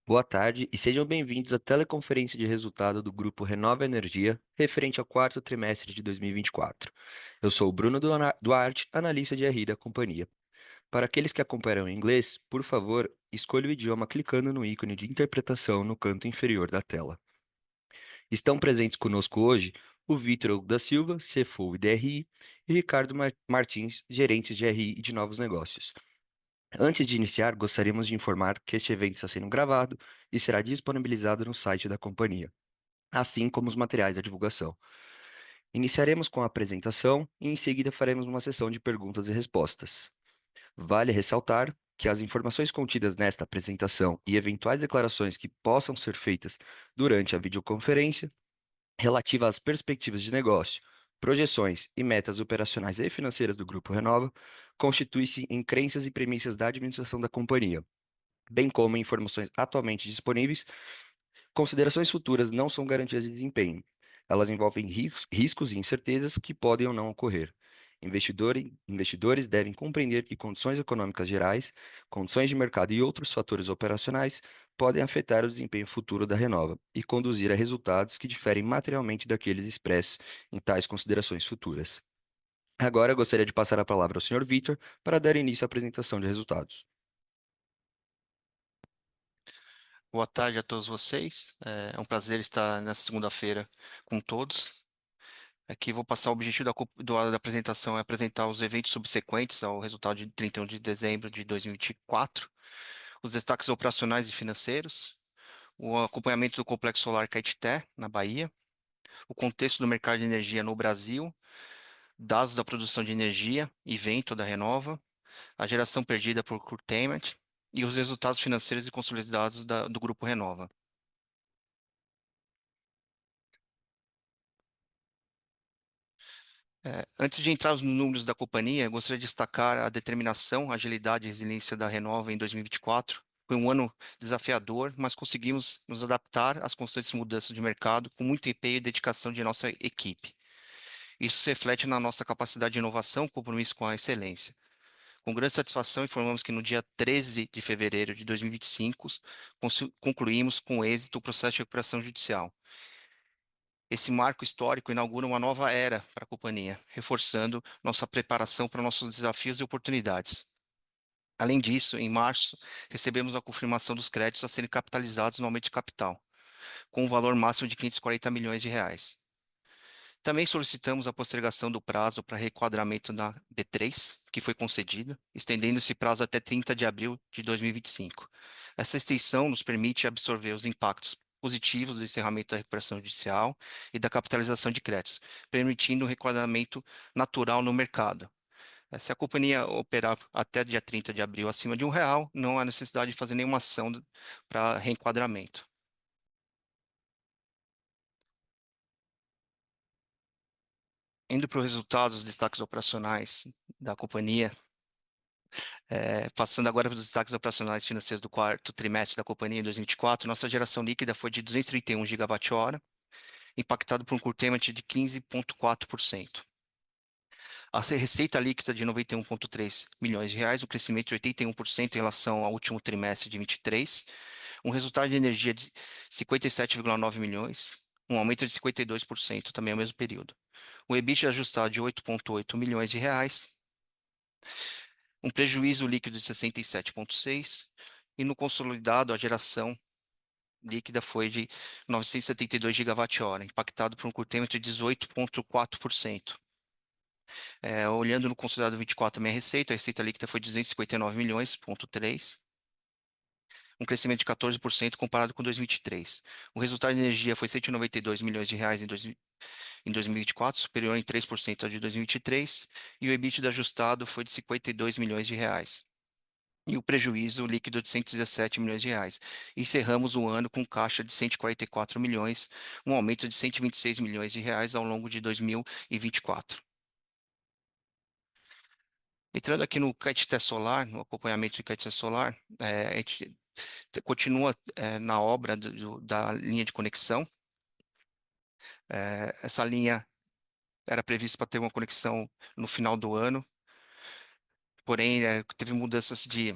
Boa tarde e sejam bem-vindos à teleconferência de resultado do Grupo Renova Energia, referente ao quarto trimestre de 2024. Eu sou o Bruno Duarte, analista de RI da companhia. Para aqueles que acompanham em inglês, por favor, escolha o idioma clicando no ícone de interpretação no canto inferior da tela. Estão presentes conosco hoje o Vitor Hugo da Silva, CFO e DRI, e Ricardo Martins, gerentes de RI e de novos negócios. Antes de iniciar, gostaríamos de informar que este evento está sendo gravado e será disponibilizado no site da companhia, assim como os materiais da divulgação. Iniciaremos com a apresentação e em seguida faremos uma sessão de perguntas e respostas. Vale ressaltar que as informações contidas nesta apresentação e eventuais declarações que possam ser feitas durante a videoconferência relativa às perspectivas de negócio, projeções e metas operacionais e financeiras do Grupo Renova constituem-se em crenças e premissas da administração da companhia, bem como informações atualmente disponíveis. Considerações futuras não são garantias de desempenho. Elas envolvem riscos e incertezas que podem ou não ocorrer. Investidores devem compreender que condições econômicas gerais, condições de mercado e outros fatores operacionais podem afetar o desempenho futuro da Renova e conduzir a resultados que diferem materialmente daqueles expressos em tais considerações futuras. Agora, eu gostaria de passar a palavra ao Sr. Victor para dar início à apresentação de resultados. Boa tarde a todos vocês. É um prazer estar nessa segunda-feira com todos. Aqui vou passar o objetivo da apresentação é apresentar os eventos subsequentes ao resultado de 31 de dezembro de 2024, os destaques operacionais e financeiros, o acompanhamento do Complexo Solar Caetité, na Bahia, o contexto do mercado de energia no Brasil, dados da produção de energia e vento da Renova, a geração perdida por curtailment e os resultados financeiros e consolidados do Grupo Renova. Antes de entrar nos números da companhia, gostaria de destacar a determinação, agilidade e resiliência da Renova em 2024. Foi um ano desafiador, mas conseguimos nos adaptar às constantes mudanças de mercado com muito empenho e dedicação de nossa equipe. Isso se reflete na nossa capacidade de inovação e compromisso com a excelência. Com grande satisfação, informamos que no dia 13 de fevereiro de 2025, concluímos com êxito o processo de recuperação judicial. Esse marco histórico inaugura uma nova era para a companhia, reforçando nossa preparação para nossos desafios e oportunidades. Além disso, em março, recebemos a confirmação dos créditos a serem capitalizados no aumento de capital, com um valor máximo de 540 milhões de reais. Também solicitamos a postergação do prazo para requadramento na B3, que foi concedida, estendendo esse prazo até 30 de abril de 2025. Essa extensão nos permite absorver os impactos positivos do encerramento da recuperação judicial e da capitalização de créditos, permitindo um requadramento natural no mercado. Se a companhia operar até dia 30 de abril acima de R$ 1, não há necessidade de fazer nenhuma ação para reenquadramento. Indo para os resultados, os destaques operacionais da companhia, passando agora para os destaques operacionais financeiros do quarto trimestre da companhia em 2024, nossa geração líquida foi de 231 gigawatt-hora, impactado por um curtailment de 15,4%. A receita líquida de 91,3 milhões de reais, um crescimento de 81% em relação ao último trimestre de 23, um resultado de energia de 57,9 milhões, um aumento de 52% também ao mesmo período. O EBIT ajustado de 8,8 milhões de reais, um prejuízo líquido de 67,6, e no consolidado a geração líquida foi de 972 gigawatt-hora, impactado por um curtailment de 18,4%. Olhando no consolidado 24 também a receita líquida foi 259 milhões,3, um crescimento de 14% comparado com 2023. O resultado de energia foi 192 milhões de reais em 2024, superior em 3% ao de 2023, e o EBITDA ajustado foi de 52 milhões de reais. E o prejuízo líquido de 117 milhões de reais. Encerramos o ano com caixa de 144 milhões, um aumento de 126 milhões de reais ao longo de 2024. Entrando aqui no Caetité Solar, no acompanhamento de Caetité Solar, a gente continua na obra da linha de conexão. Essa linha era prevista para ter uma conexão no final do ano, porém teve mudanças de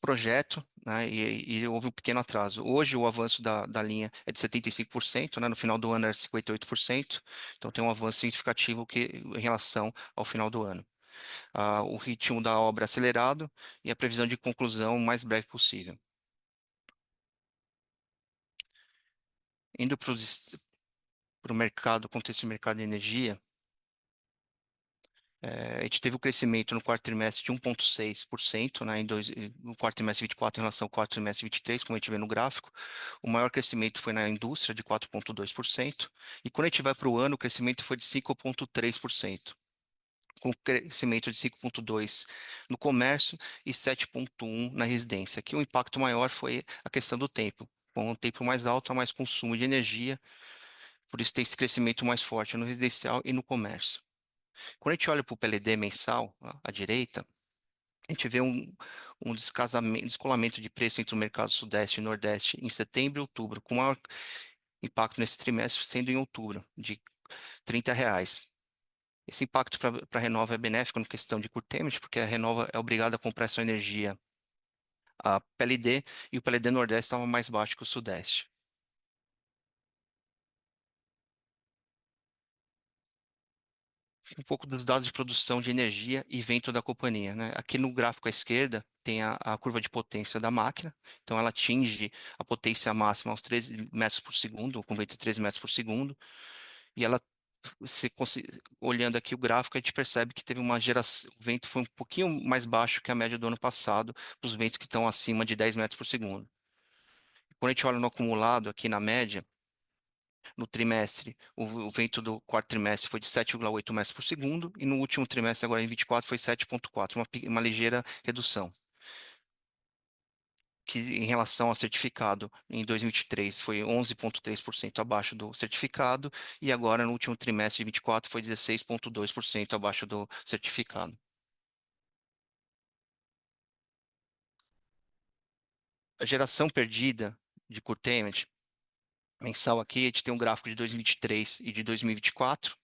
projeto, né, e houve um pequeno atraso. Hoje, o avanço da linha é de 75%, né, no final do ano era 58%, então tem um avanço significativo em relação ao final do ano. O ritmo da obra é acelerado e a previsão de conclusão o mais breve possível. Indo para o mercado, contexto de mercado de energia, a gente teve um crescimento no quarto trimestre de 1,6%, né, no quarto trimestre de 24 em relação ao quarto trimestre de 23, como a gente vê no gráfico. O maior crescimento foi na indústria, de 4,2%, e quando a gente vai para o ano, o crescimento foi de 5,3%, com crescimento de 5,2% no comércio e 7,1% na residência. Aqui o impacto maior foi a questão do tempo. Com o tempo mais alto, há mais consumo de energia, por isso tem esse crescimento mais forte no residencial e no comércio. Quando a gente olha para o PLD mensal, à direita, a gente vê um descolamento de preço entre o mercado Sudeste e Nordeste em setembro e outubro, com maior impacto nesse trimestre sendo em outubro, de R$ 30. Esse impacto para a Renova é benéfico na questão de curtailment, porque a Renova é obrigada a comprar sua energia a PLD, e o PLD Nordeste estava mais baixo que o Sudeste. Um pouco dos dados de produção de energia e vento da companhia, né? Aqui no gráfico à esquerda tem a curva de potência da máquina, então ela atinge a potência máxima aos 13 metros por segundo, com vento de 13 metros por segundo, e ela, olhando aqui o gráfico, a gente percebe que teve uma geração, o vento foi um pouquinho mais baixo que a média do ano passado, para os ventos que estão acima de 10 metros por segundo. Quando a gente olha no acumulado, aqui na média, no trimestre, o vento do quarto trimestre foi de 7,8 metros por segundo, e no último trimestre, agora em 24, foi 7,4, uma ligeira redução. Que em relação ao certificado, em 2023 foi 11,3% abaixo do certificado, e agora no último trimestre de 24 foi 16,2% abaixo do certificado. A geração perdida de curtailment mensal aqui, a gente tem um gráfico de 2023 e de 2024.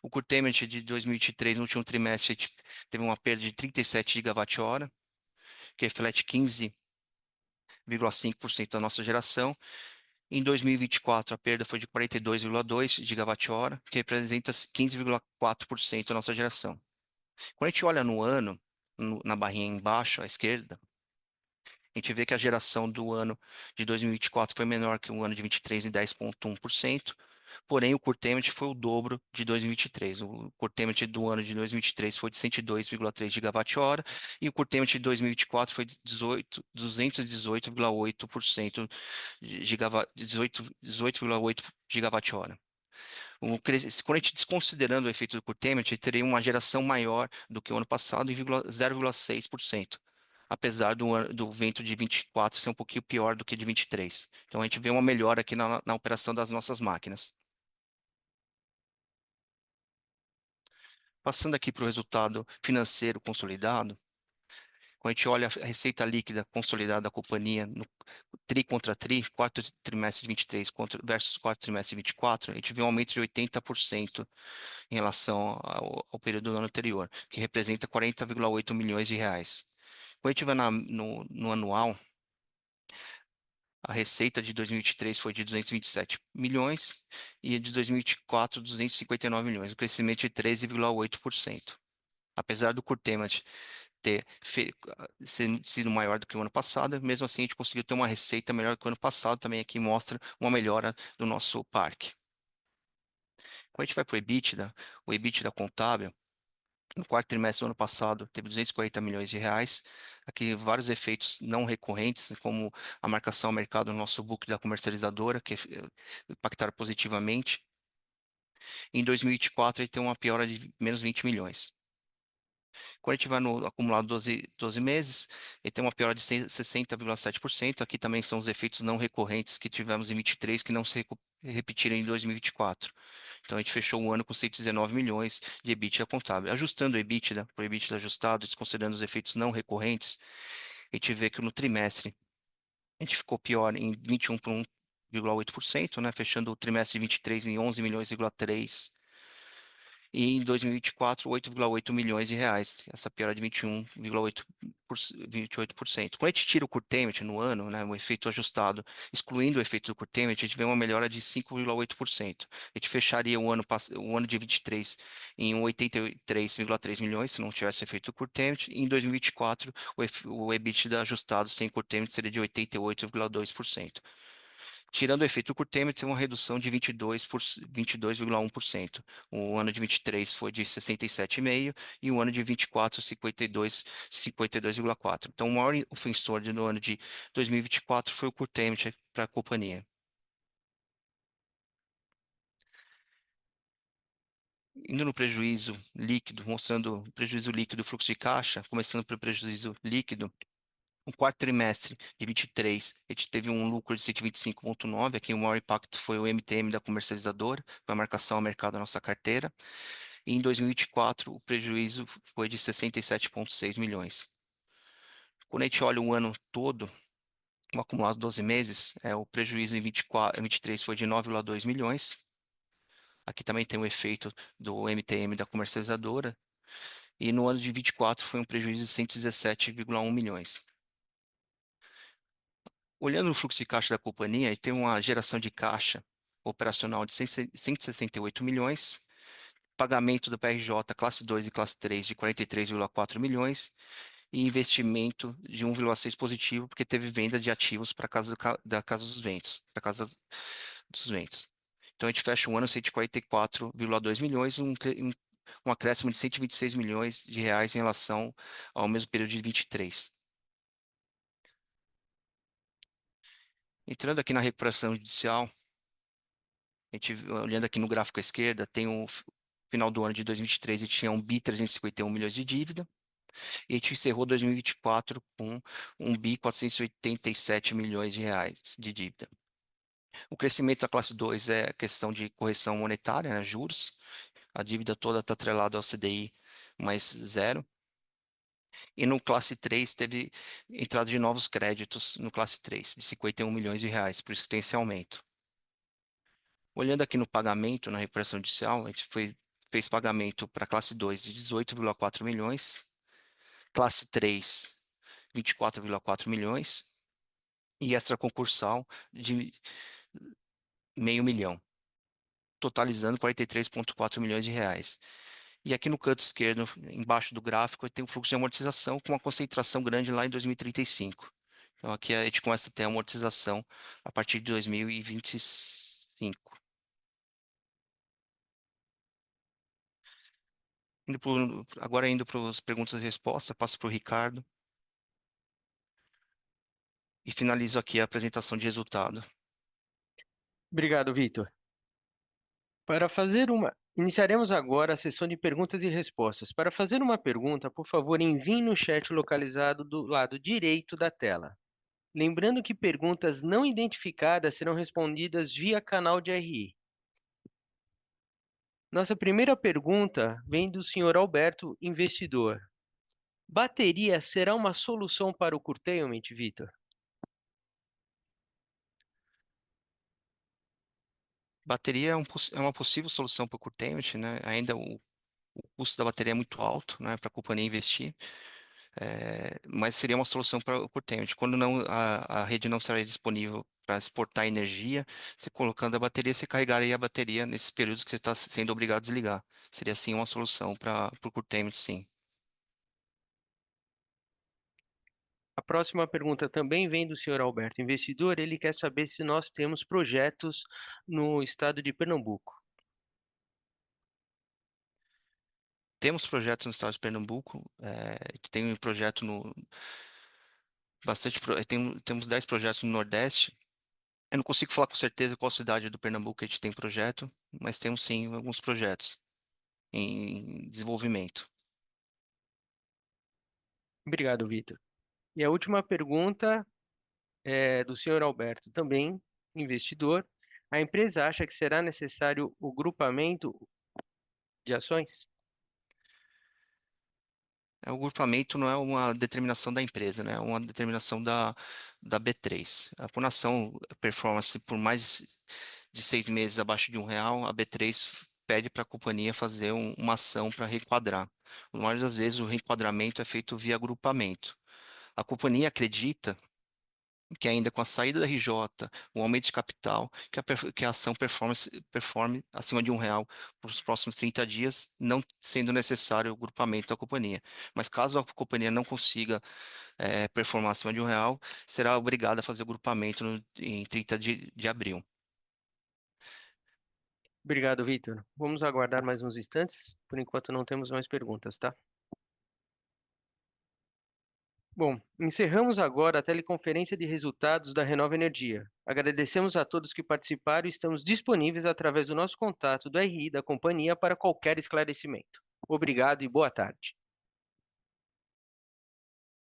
O curtailment de 2023, no último trimestre, a gente teve uma perda de 37 gigawatt-hora, que reflete 15,5% da nossa geração. Em 2024, a perda foi de 42,2 gigawatt-hora, que representa 15,4% da nossa geração. Quando a gente olha no ano, na barrinha embaixo, à esquerda, a gente vê que a geração do ano de 2024 foi menor que o ano de 23 em 10,1%, porém o curtailment foi o dobro de 2023. O curtailment do ano de 2023 foi de 102,3 gigawatt-hora e o curtailment de 2024 foi de 218,8% 18,8 gigawatt-hora. Quando a gente desconsiderando o efeito do curtailment, a gente teria uma geração maior do que o ano passado em 0,6%, apesar do vento de 24 ser um pouquinho pior do que de 23. Então a gente vê uma melhora aqui na operação das nossas máquinas. Passando aqui para o resultado financeiro consolidado, quando a gente olha a receita líquida consolidada da companhia no tri contra tri, quarto trimestre de 23 versus quarto trimestre de 24, a gente vê um aumento de 80% em relação ao período do ano anterior, que representa 40,8 milhões de reais. Quando a gente vai no anual, a receita de 2023 foi de 227 milhões e a de 2024, 259 milhões, um crescimento de 13,8%. Apesar do curtailment ter sido maior do que o ano passado, mesmo assim a gente conseguiu ter uma receita melhor do que o ano passado, também aqui mostra uma melhora do nosso parque. Quando a gente vai para o EBITDA contábil, no quarto trimestre do ano passado, teve 240 milhões de reais. Aqui, vários efeitos não recorrentes, como a marcação ao mercado no nosso book da comercializadora, que impactaram positivamente. Em 2024, ele tem uma piora de menos 20 milhões. Quando a gente vai no acumulado 12 meses, ele tem uma piora de 60,7%. Aqui também são os efeitos não recorrentes que tivemos em 23, que não se repetiram em 2024. Então, a gente fechou o ano com 119 milhões de EBITDA contábil. Ajustando o EBITDA, para o EBITDA ajustado, desconsiderando os efeitos não recorrentes, a gente vê que no trimestre a gente ficou pior em 21 por 1,8%, né? Fechando o trimestre de 23 em 11 milhões,3. e em 2024, 8,8 milhões de reais, essa piora de 21,28%. Quando a gente tira o curtailment no ano, né, o efeito ajustado, excluindo o efeito do curtailment, a gente vê uma melhora de 5,8%. A gente fecharia o ano de 23 em 83,3 milhões, se não tivesse efeito do curtailment, e em 2024, o EBITDA ajustado sem curtailment seria de 88,2%. Tirando o efeito curtailment, tem uma redução de 22,1%. O ano de 23 foi de 67,5% e o ano de 24, 52,4%. Então, o maior ofensor no ano de 2024 foi o curtailment para a companhia. Indo no prejuízo líquido, mostrando o prejuízo líquido, fluxo de caixa, começando pelo prejuízo líquido, no quarto trimestre de 23, a gente teve um lucro de 125,9. Aqui o maior impacto foi o MTM da comercializadora, foi a marcação ao mercado da nossa carteira. E em 2024, o prejuízo foi de 67,6 milhões. Quando a gente olha o ano todo, o acumulado 12 meses, o prejuízo em 24, 23 foi de 9,2 milhões. Aqui também tem o efeito do MTM da comercializadora. E no ano de 24 foi um prejuízo de 117,1 milhões. Olhando o fluxo de caixa da companhia, ele tem uma geração de caixa operacional de 168 milhões, pagamento do PRJ classe 2 e classe 3 de 43,4 milhões e investimento de 1,6 positivo, porque teve venda de ativos para da Casa dos Ventos, para Casa dos Ventos. Então a gente fecha o ano 144,2 milhões, um acréscimo de 126 milhões de reais em relação ao mesmo período de 23. Entrando aqui na recuperação judicial, a gente, olhando aqui no gráfico à esquerda, tem o final do ano de 2023, a gente tinha um bi 351 milhões de dívida, e a gente encerrou 2024 com um bi 487 milhões de reais de dívida. O crescimento da classe 2 é questão de correção monetária, né, juros, a dívida toda está atrelada ao CDI mais zero, e no classe 3 teve entrada de novos créditos no classe 3, de 51 milhões de reais, por isso que tem esse aumento. Olhando aqui no pagamento, na recuperação judicial, a gente fez pagamento para a classe 2 de 18,4 milhões, classe 3, 24,4 milhões, e extraconcursal de meio milhão, totalizando 43,4 milhões de reais. E aqui no canto esquerdo, embaixo do gráfico, tem o fluxo de amortização com uma concentração grande lá em 2035. Então aqui a gente começa a ter amortização a partir de 2025. Agora indo para as perguntas e respostas, passo para o Ricardo e finalizo aqui a apresentação de resultado. Obrigado, Vitor. Iniciaremos agora a sessão de perguntas e respostas. Para fazer uma pergunta, por favor, envie no chat localizado do lado direito da tela. Lembrando que perguntas não identificadas serão respondidas via canal de RI. Nossa primeira pergunta vem do senhor Alberto, investidor. Bateria será uma solução para o curtailment, Vitor? Bateria é uma possível solução para o curtailment, né? Ainda o custo da bateria é muito alto, né, para a companhia investir, mas seria uma solução para o curtailment. Quando não, a rede não estaria disponível para exportar energia, você colocando a bateria, você carregaria a bateria nesses períodos que você está sendo obrigado a desligar. Seria sim uma solução para o curtailment, sim. A próxima pergunta também vem do senhor Alberto, investidor. Ele quer saber se nós temos projetos no estado de Pernambuco. Temos projetos no estado de Pernambuco, tem um projeto temos 10 projetos no Nordeste. Eu não consigo falar com certeza qual cidade do Pernambuco a gente tem projeto, mas temos sim alguns projetos em desenvolvimento. Obrigado, Vitor. E a última pergunta é do senhor Alberto, também investidor. A empresa acha que será necessário o grupamento de ações? O grupamento não é uma determinação da empresa, né? É uma determinação da B3. Por ação performance por mais de 6 meses abaixo de R$ 1, a B3 pede para a companhia fazer uma ação para reenquadrar. Na maioria das vezes, o reenquadramento é feito via agrupamento. A companhia acredita que ainda com a saída da RJ, o aumento de capital, que a ação performe acima de R$ 1 por os próximos 30 dias, não sendo necessário o grupamento da companhia. Mas caso a companhia não consiga performar acima de R$ 1, será obrigada a fazer o grupamento em 30 de abril. Obrigado, Vitor. Vamos aguardar mais uns instantes. Por enquanto não temos mais perguntas, tá? Bom, encerramos agora a teleconferência de resultados da Renova Energia. Agradecemos a todos que participaram e estamos disponíveis através do nosso contato do RI da companhia para qualquer esclarecimento. Obrigado e boa tarde.